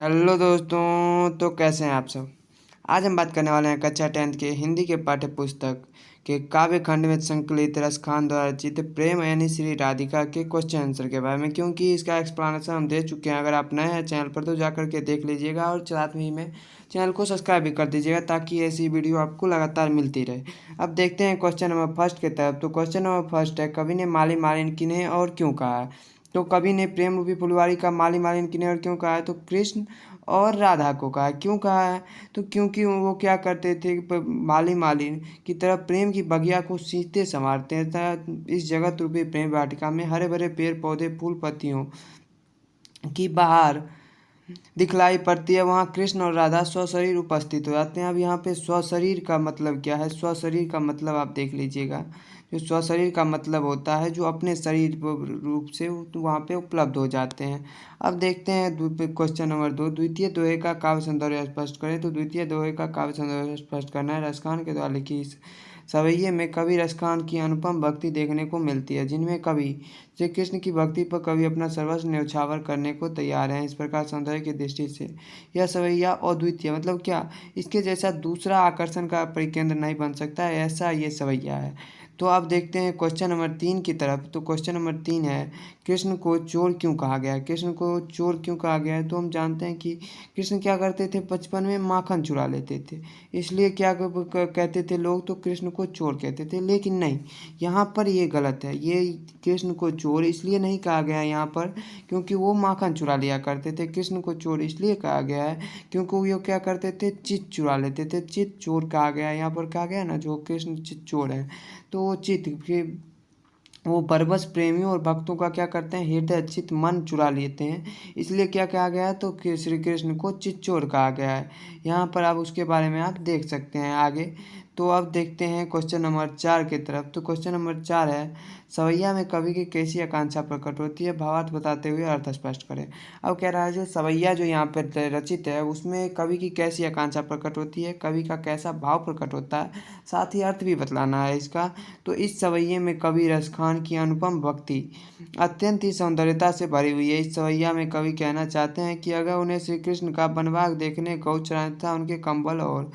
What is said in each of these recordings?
Hello दोस्तों, तो कैसे हैं आप सब। आज हम बात करने वाले हैं कक्षा 10th के हिंदी के पाठ्य पुस्तक के काव्य खंड में संकलित रसखान द्वारा रचित प्रेम यानी श्री राधिका के क्वेश्चन आंसर के बारे में, क्योंकि इसका एक्सप्लेनेशन हम दे चुके हैं। अगर आप नए हैं चैनल पर तो जा करके देख लीजिएगा और साथ में ही में चैनल को सब्सक्राइब भी कर दीजिएगा ताकि ऐसी वीडियो आपको लगातार मिलती रहे। अब देखते हैं क्वेश्चन नंबर फर्स्ट की तरफ। तो क्वेश्चन नंबर फर्स्ट है, कवि ने माली मालिन किन्हें और क्यों कहा है। तो कवि ने प्रेम रूपी फुलवारी का माली मालिन किन्हें और क्यों कहा है। तो कृष्ण और राधा को कहा है। क्यों कहा है। तो क्योंकि वो क्या करते थे, माली मालिन की तरह प्रेम की बगिया को सींचते संवारते हैं। इस जगत रूपी प्रेम वाटिका में हरे भरे पेड़ पौधे फूल पत्तियों की बहार दिखलाई पड़ती है, वहाँ कृष्ण और राधा स्वशरीर उपस्थित हो जाते हैं। अब यहाँ पे स्वशरीर का मतलब क्या है। स्वशरीर का मतलब आप देख लीजिएगा। जो स्वशरीर का मतलब होता है जो अपने शरीर रूप से वहाँ पे उपलब्ध हो जाते हैं। अब देखते हैं क्वेश्चन नंबर 2, द्वितीय दोहे का काव्य सौंदर्य स्पष्ट करें। तो द्वितीय दोहे का काव्य सौंदर्य स्पष्ट करना है। रसखान के द्वारा लिखी इस सवैये में कवि रसखान की अनुपम भक्ति देखने को मिलती है, जिनमें कवि श्री कृष्ण की भक्ति पर कवि अपना सर्वस्व न्यौछावर करने को तैयार हैं। इस प्रकार सौंदर्य की दृष्टि से यह सवैया अद्वितीय मतलब क्या, इसके जैसा दूसरा आकर्षण का परिकेंद्र नहीं बन सकता है, ऐसा ये सवैया है। तो अब देखते हैं क्वेश्चन नंबर 3 की तरफ। तो क्वेश्चन नंबर 3 है, कृष्ण को चोर क्यों कहा गया है। कृष्ण को चोर क्यों कहा गया है। तो हम जानते हैं कि कृष्ण क्या करते थे, बचपन में माखन चुरा लेते थे, इसलिए क्या कहते थे लोग, तो कृष्ण को चोर कहते थे। लेकिन नहीं, यहाँ पर ये गलत है। ये कृष्ण को चोर इसलिए नहीं कहा गया है यहाँ पर क्योंकि वो माखन चुरा लिया करते थे। कृष्ण को चोर इसलिए कहा गया है क्योंकि वो क्या करते थे, चित चुरा लेते थे। चित चोर कहा गया है। यहाँ पर कहा गया ना, जो कृष्ण चित चोर है तो वो चित के वो परवश प्रेमियों और भक्तों का क्या करते हैं, हृदय चित मन चुरा लेते हैं, इसलिए क्या कहा गया है, तो श्री कृष्ण को चित्चोर कहा गया है। यहाँ पर आप उसके बारे में आप देख सकते हैं आगे। तो अब देखते हैं क्वेश्चन नंबर 4 की तरफ। तो क्वेश्चन नंबर 4 है, सवैया में कवि की कैसी आकांक्षा प्रकट होती है, भावार्थ बताते हुए अर्थ स्पष्ट करें। अब कह रहा है जो सवैया जो यहाँ पर रचित है उसमें कवि की कैसी आकांक्षा प्रकट होती है, कवि का कैसा भाव प्रकट होता है, साथ ही अर्थ भी बतलाना है इसका। तो इस सवैये में कवि रसखान की अनुपम भक्ति अत्यंत ही सौंदर्यता से भरी हुई है। इस सवैया में कवि कहना चाहते हैं कि अगर उन्हें श्री कृष्ण का वनवास देखने, गौ चराने तथा उनके कंबल और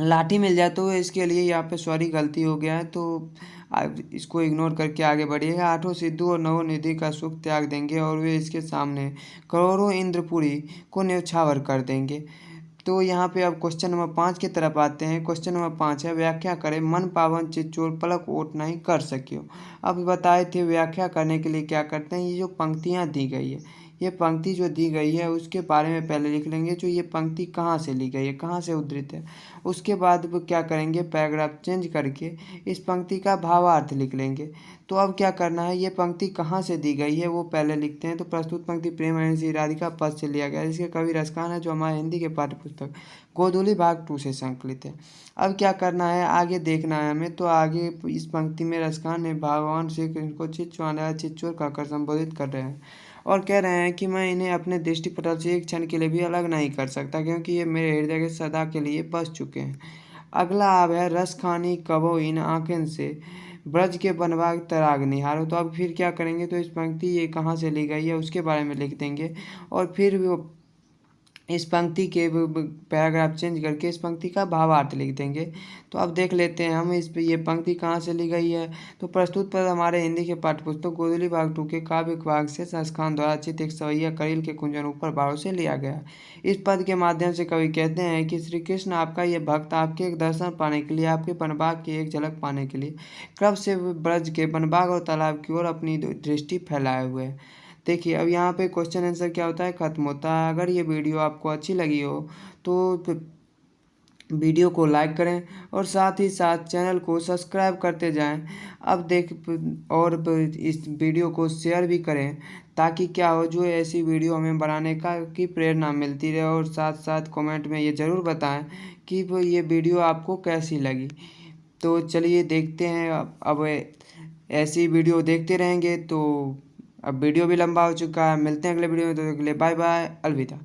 लाठी मिल जाए तो इसके लिए यहाँ पे सॉरी गलती हो गया है, तो आप इसको इग्नोर करके आगे बढ़िएगा। आठों सिद्धू और नवों निधि का सुख त्याग देंगे और वे इसके सामने करोड़ों इंद्रपुरी को न्यौछावर कर देंगे। तो यहाँ पे अब क्वेश्चन नंबर 5 की तरफ आते हैं। क्वेश्चन नंबर 5 है, व्याख्या करें, मन पावन चित चोर पलक ओट नहीं कर सकियो। अब बताए थे व्याख्या करने के लिए क्या करते हैं, ये जो पंक्तियाँ दी गई है, ये पंक्ति जो दी गई है उसके बारे में पहले लिख लेंगे, जो ये पंक्ति कहाँ से ली गई है, कहाँ से उद्धृत है। उसके बाद वो क्या करेंगे, पैराग्राफ चेंज करके इस पंक्ति का भावार्थ लिख लेंगे। तो अब क्या करना है, ये पंक्ति कहाँ से दी गई है वो पहले लिखते हैं। तो प्रस्तुत पंक्ति प्रेम यानी श्री राधिका पद से लिया गया है, इसके कवि रसखान है, जो हमारे हिंदी के पाठ्य पुस्तक गोधूली भाग 2 से संकलित है। अब क्या करना है, आगे देखना है हमें। तो आगे इस पंक्ति में रसखान ने भगवान श्री कृष्ण को चित्चोर कहकर संबोधित कर रहे हैं और कह रहे हैं कि मैं इन्हें अपने दृष्टिपटल से एक क्षण के लिए भी अलग नहीं कर सकता, क्योंकि ये मेरे हृदय के सदा के लिए बस चुके हैं। अगला अब है, रस खानी कबो इन आँखें से ब्रज के बनवाग तराग निहारो। तो अब फिर क्या करेंगे, तो इस पंक्ति ये कहाँ से ली गई है उसके बारे में लिख देंगे और फिर वो इस पंक्ति के पैराग्राफ चेंज करके इस पंक्ति का भावार्थ लिख देंगे। तो अब देख लेते हैं हम इस पे ये पंक्ति कहाँ से ली गई है। तो प्रस्तुत पद हमारे हिंदी के पाठ्यपुस्तक गोधूली भाग 2 के काव्य भाग से संस्खान द्वारा रचित एक सवैया करील के कुंजन ऊपर बारों से लिया गया। इस पद के माध्यम से कवि कहते हैं कि श्री कृष्ण आपका ये भक्त आपके एक दर्शन पाने के लिए, आपके वनबाग की एक झलक पाने के लिए कब से ब्रज के वनबाग और तालाब की ओर अपनी दृष्टि फैलाए हुए हैं। देखिए अब यहाँ पे क्वेश्चन आंसर क्या होता है, ख़त्म होता है। अगर ये वीडियो आपको अच्छी लगी हो तो वीडियो को लाइक करें और साथ ही साथ चैनल को सब्सक्राइब करते जाएं। अब और इस वीडियो को शेयर भी करें ताकि क्या हो, जो ऐसी वीडियो हमें बनाने का की प्रेरणा मिलती रहे। और साथ साथ कमेंट में ये ज़रूर बताएं कि ये वीडियो आपको कैसी लगी। तो चलिए देखते हैं, अब ऐसी वीडियो देखते रहेंगे। तो अब वीडियो भी लंबा हो चुका है, मिलते हैं अगले वीडियो में, तो अगले बाय बाय, अलविदा।